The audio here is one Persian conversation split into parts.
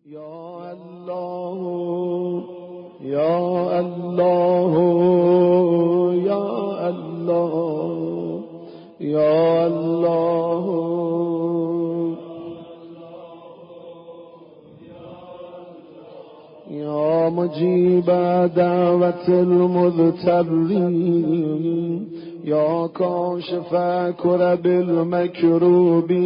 يا الله يا الله يا الله يا الله يا مجيب دعوة المضطرين يا كاشف كرب المكروبين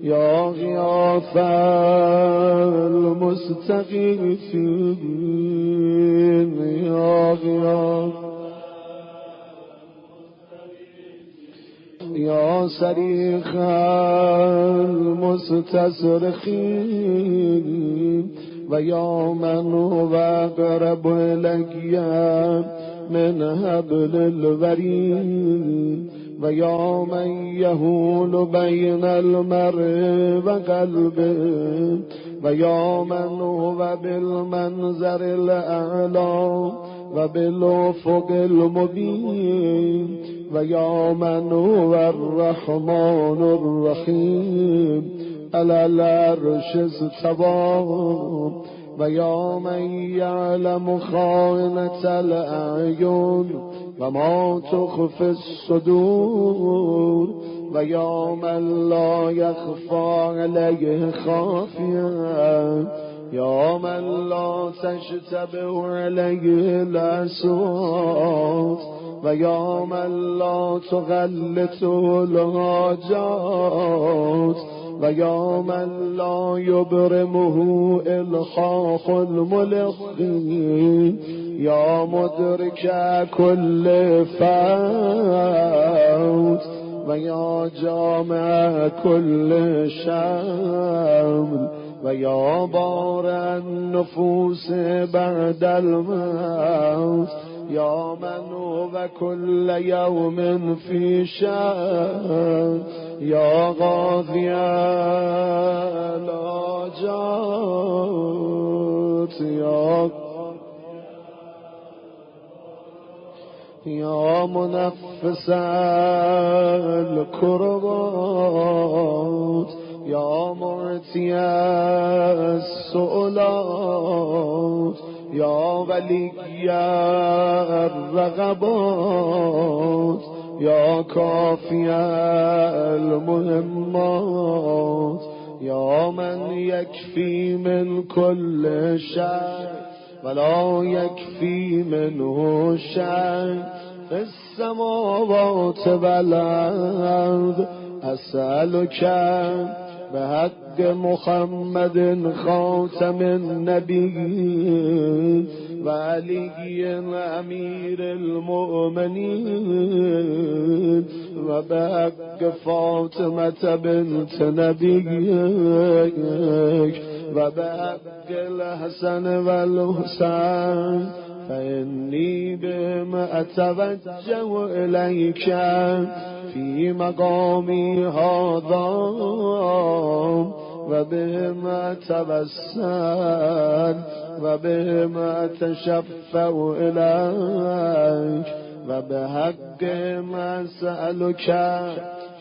يا غياث المستغيثين يا غياث يا صريخ المستصرخين ويا من هو أقرب إلي من حبل الوريد ويا من يهول بين المرء وقلبه ويا من هو بالمنظر الأعلى وبالأفق المبين ويا من هو الرحمن الرحيم على العرش استوى ويا من يعلم خائنة الأعين وما تخفي الصدور ويا من لا يخفى عليه خافيا يا من لا تشتبه عليه الأصوات ويا من لا تغلط الحاجات ويا من لا يبرمه إلحاح الملقين يا مدرك كل فوت ويا جامع كل شمل ويا بار النفوس بعد الموت يا من هو كل يوم في شأن يا غاضي الحاجات يا منفس الكربات يا معطي السؤلات يا ولي الرغبات يا كافي المهمات يا من يكفي من كل شيء ولا يكفي منه شيء في السماوات والأرض أسألك بحق محمد خاتم النبيين وعلي أمير المؤمنين وبحق فاطمة بنت نبيك وبحق الحسن والحسين فإني بهم أتوجه إليك في مقامي هذا وبهم أتوسل وبهم أتشفع إليك وبحقهم أسألك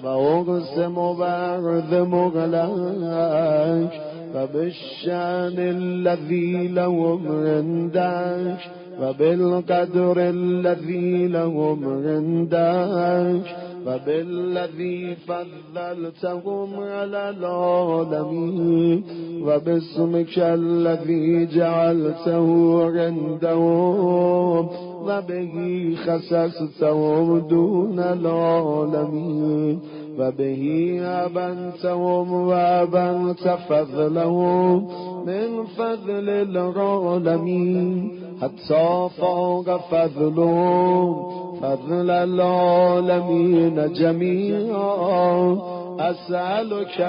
وأقسم وأعظم عليك وبالشان الذي لهم عندك وبالقدر الذي لهم عندك وبالذي فضلتهم على العالمين وباسمك الذي جعلته عندهم وبه خصصتهم دون العالمين وبه أبنتهم وأبنت فضلهم من فضل العالمين حتى فوق فضلهم فضل العالمين جميعا أسألك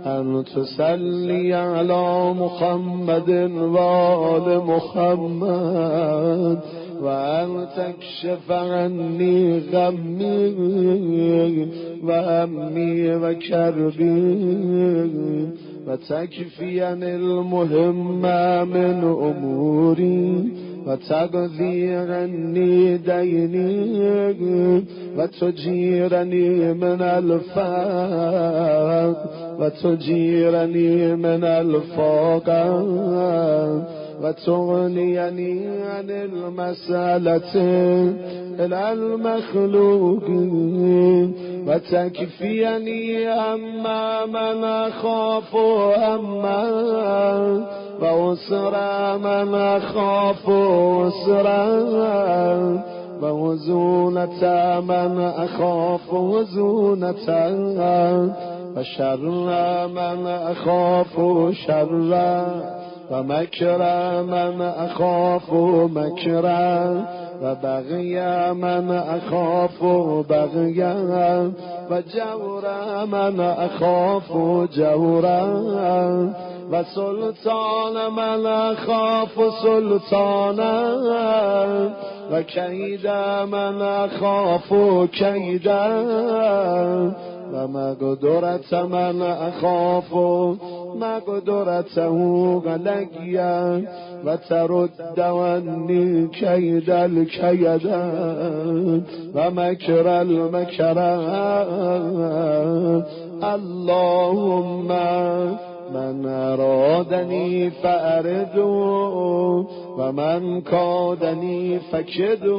أن تصلي على محمد وآل محمد وأن تكشف عني غمي وهمي وكربي وتكفين المهم من أموري وتقضي عني ديني وتجيرني من الفقر وتجيرني من الفقر وتغنيني عن المسألة إلى المخلوقين وتكفيني أما من أخاف أما وأسر من أخاف أسرا ووزونة من أخاف وزونة وشر من أخاف شرا ومكر من أخاف مكرا وبغي من أخاف بغيا وجور من أخاف جورا وسلطان من أخاف سلطانا وكيد من أخاف كيدا ومقدرة من أخاف مقدرته غلقيا وترد عني كيد الكيدا ومكر المكرا اللهم من أرادني فأرده ومن كادني فكده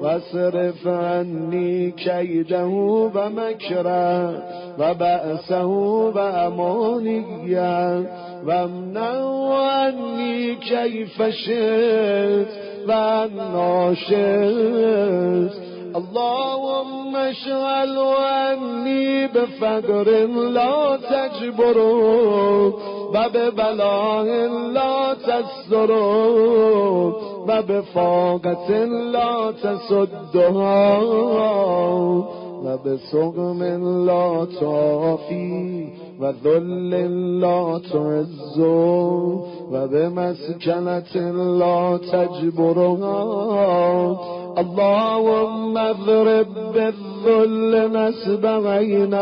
واصرف عني كيده ومكره وبأسه وأمانيا وامنع عني كيف شئت وأنا شئت اللهم اشغل عني بفقر لا تجبره وببلاء لا تستره وبفاقة لا تسدها وبسقم لا تعافي وذل لا تعز وبمسكنة لا تجبرها اللهم اضرب بالذل نسب عيني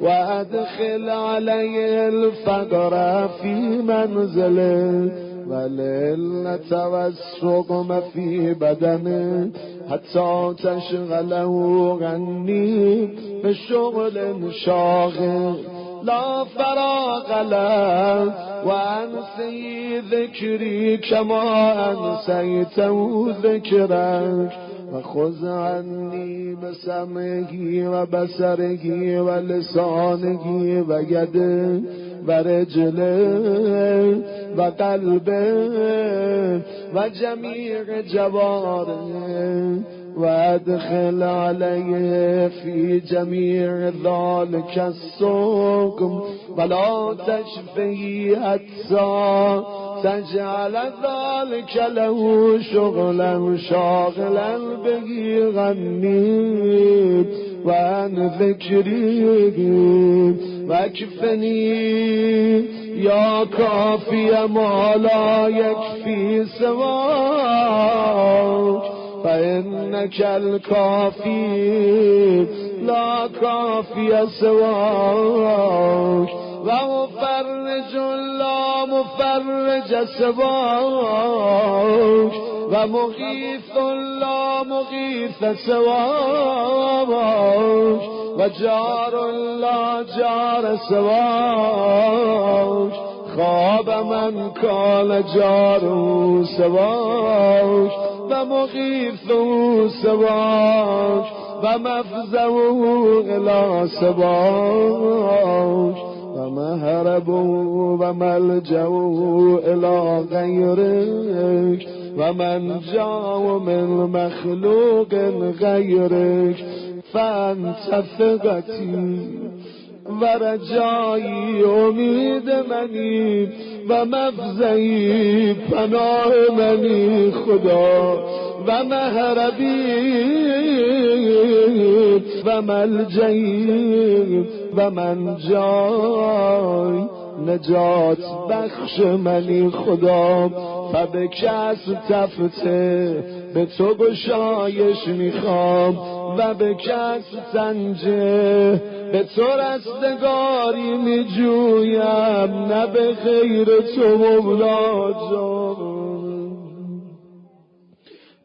وادخل عليه الفقر في منزله والعلة والسقم في بدنه حتى تشغله عني بشغل شاغل لا فراغ له وأنسي ذكري كما أنسيته ذكرك وخذ عني بسمعه وبصره ولسانه ويده ورجله وقلبه وجميع جواره وادخل عليه في جميع ذلك السقم ولا تشفيه حتى تجعل ذلك له شغلا شاغلا به غني وعن ذكري واكفني يا كافي ما لا يكفي سواك فإنك الكافي لا كافي سواك ومفرج لا مفرج سواك ومغيث لا مغيث سواك وجار لا جار سواك خاب من كان جاره سواك ومغيثه سواك ومفزعه إلى سواك ومهربه وملجأه إلى غيرك ومنجاه من مخلوق غيرك فأنت ثقتي ورجائي امید منی و مفزعی پناه منی خدا و مهربی و ملجئی و منجای نجات بخش منی خدا فبکس تفته به تو گشایش میخوام و به کس سنجه به تو رستگاری می جویم، نه به خیر تو مولا جان.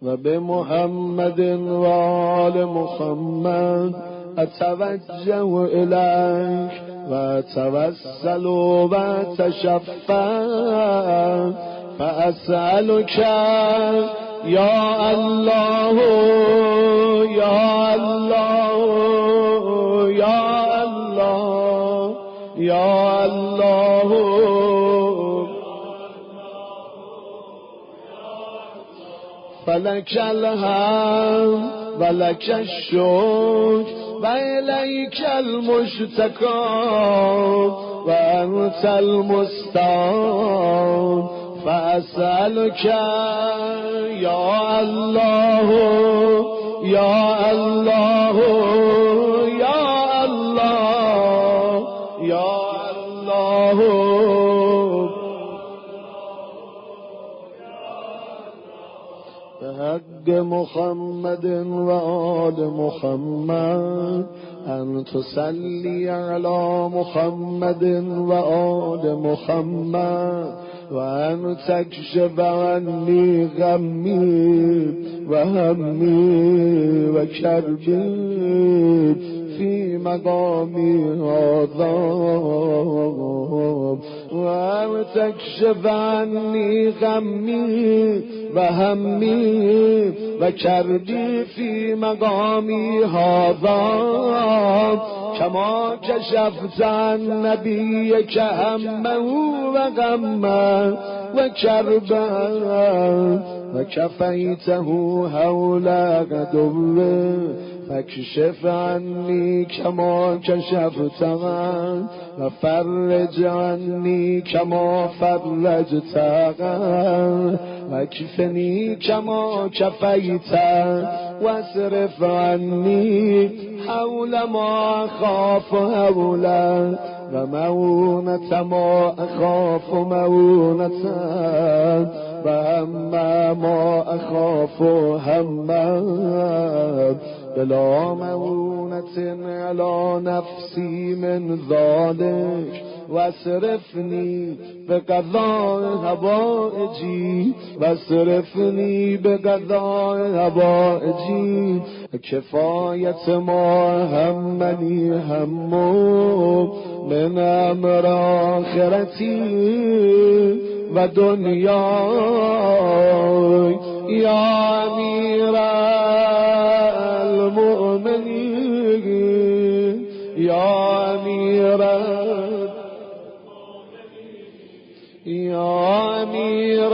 و به محمد و آل محمد اتوجه الیک و اتوسل و اتشفع فاسألک یا الله یا الله یا الله یا الله فلک الحمد و لک الشکر و الیک المشتکا و انت المستعان فاسألک یا الله یا الله یا الله یا الله بحق محمد و آل محمد ان تصلی علی محمد و آل محمد و ان تکشف عنی غمی و همی و کربی فی مقامی هذا و ان تکشف عنی غمی و همی و کربی فی مقامی هذا کما کشفت عن نبیک همه و غمه و کربه و کفیته حول عدوه فاکشف عنی کما کشفت عنه و فرج عنی کما فرجت عنه و کفنی کما کفیت و اصرف عنی حول ما اخاف حوله و مؤونة ما اخاف مؤونة و هم ما اخاف همه بلا مؤونة على نفسی من ذلك واصرفني بقضاء حوائجي واصرفني بقضاء حوائجي کفایت ما همنی همو من امر آخرتی و دنیای یا امیر المؤمنین یا امیر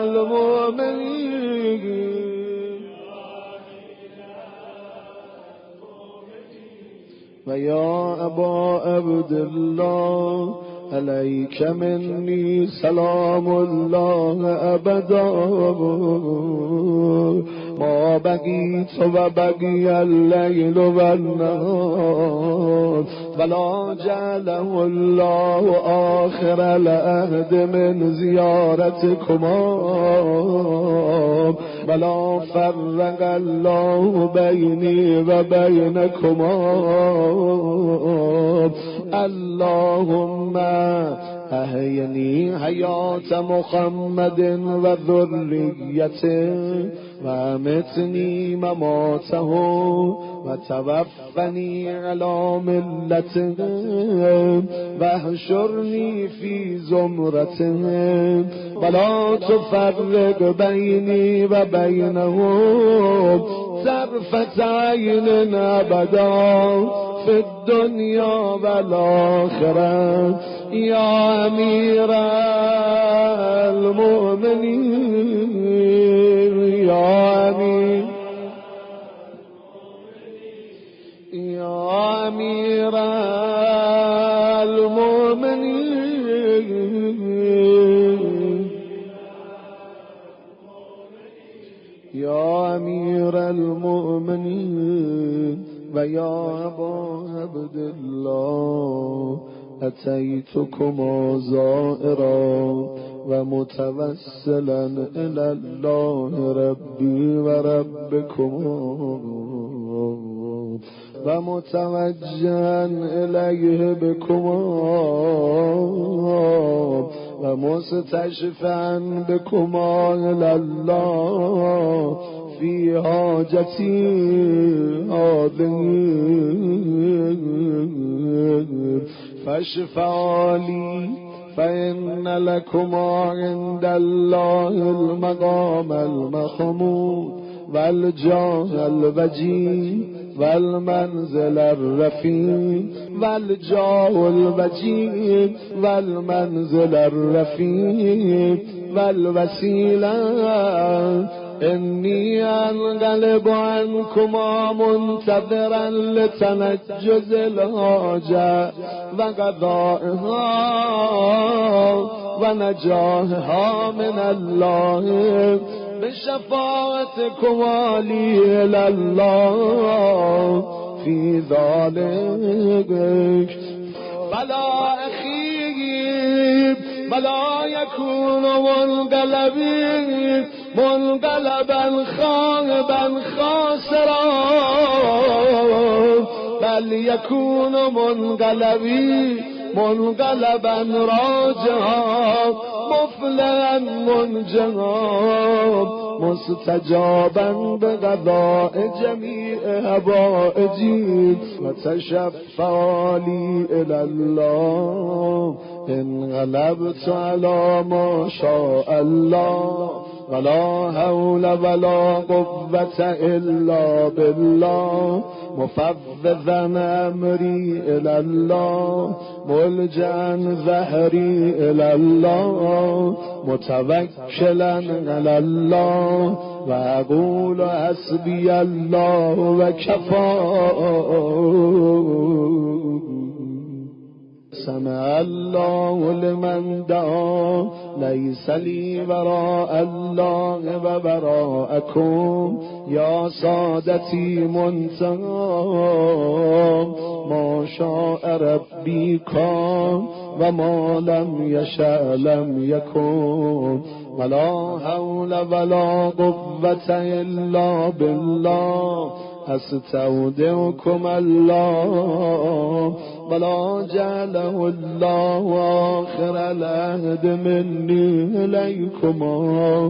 المؤمنین و یا ابا عبدالله علیک منی سلام الله ابدا ما بقیت و بقی اللیل و النهار ولا جعله الله آخر العهد من زیارتکما ولا فرق الله بینی و بینکما اللهم احینی حیات محمد و ذریته و امتنی مماته و توفنی علی ملته و احشرنی فی زمرته ولا تفرق بینی و بینهم طرفة عین ابدا فی الدنیا و الاخره یا امیر المؤمنین یا امیر المؤمنین یا امیر المؤمنین و یا ابا عبدالله اتیتکما زائرا و متوسلا الی الله ربی و ربکما ومتوجها إليه بكما ومستشفعا بكما إلى الله في حاجتي هذه فاشفعا لي فإن لكما عند الله المقام المحمود والجاه الوجيه والمنزل الرفيع والجاه الوجيه والمنزل الرفيع والوسيلة إني أنقلب عنكما منتظرا لتنجز الحاجة وقضائها ونجاحها من الله بشفاعتكما لي إلى الله في ذلك. بلا أخي بلا يكون منقلبا خائبا خاسرا بل يكون منقلبا راجعا مفلحا منجا مستجابا بقضاء جميع هوائجي وتشفع لي إلى الله إن غلبت على ما شاء الله ولا حول ولا قوة إلا بالله مفوضا أمري إلى الله ملجأ ظهري إلى الله متوكلا على الله وأقول حسبي الله وكفى. سمع الله لمن دعا ليس لي وراء الله وبراءكم يا سادتي منتهى ما شاء ربي كان وما لم يشأ لم يكن ولا حول ولا قوة إلا بالله أستودعكم الله ولا جعله الله آخر العهد مني إليكما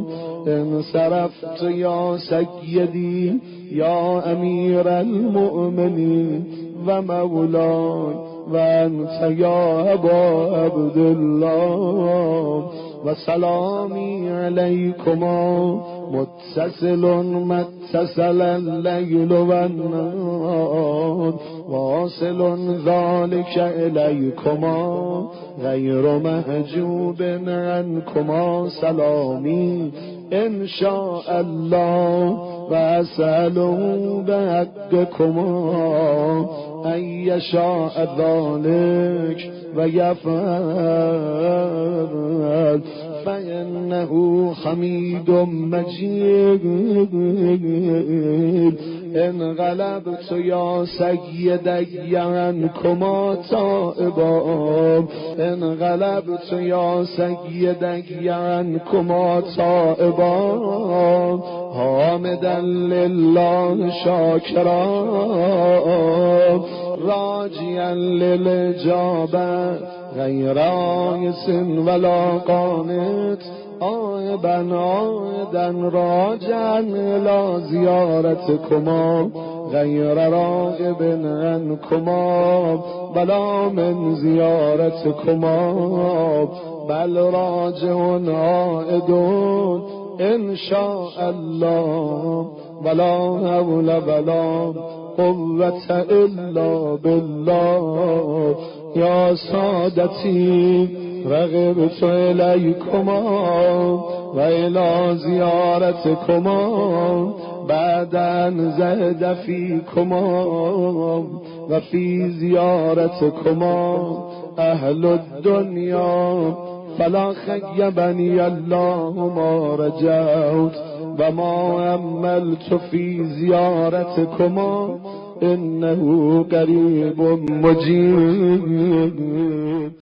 إن صرفت يا سيدي يا أمير المؤمنين ومولاي وأنت يا أبا عبد الله وسلامي عليكما متصل ما اتصل الليل والنهار واصل ذلك إليكما غير محجوب عنكما سلامي إن شاء الله وأسأله بحقكما أن يشاء ذلك ويفعل فإنه حميد مجيد. إن غلبت يا سيدي عنكما تائبا إن غلبت يا سيدي عنكما تائبا حامدا لله شاكرا راجيا للإجابة غير آيس ولا قانت عائدا راجعا إلى زيارتكما غير راغب عنكما بلا من زيارتكما بل راجع عائد إن شاء الله ولا حول ولا قوة إلا بالله. يا سادتي رغبت إليكما وإلى زيارتكما بعد أن زهد فيكما وفي زيارتكما أهل الدنيا فلا خيبني الله ما رجوت وما أملت في زيارتكما إنه قريب مجيب.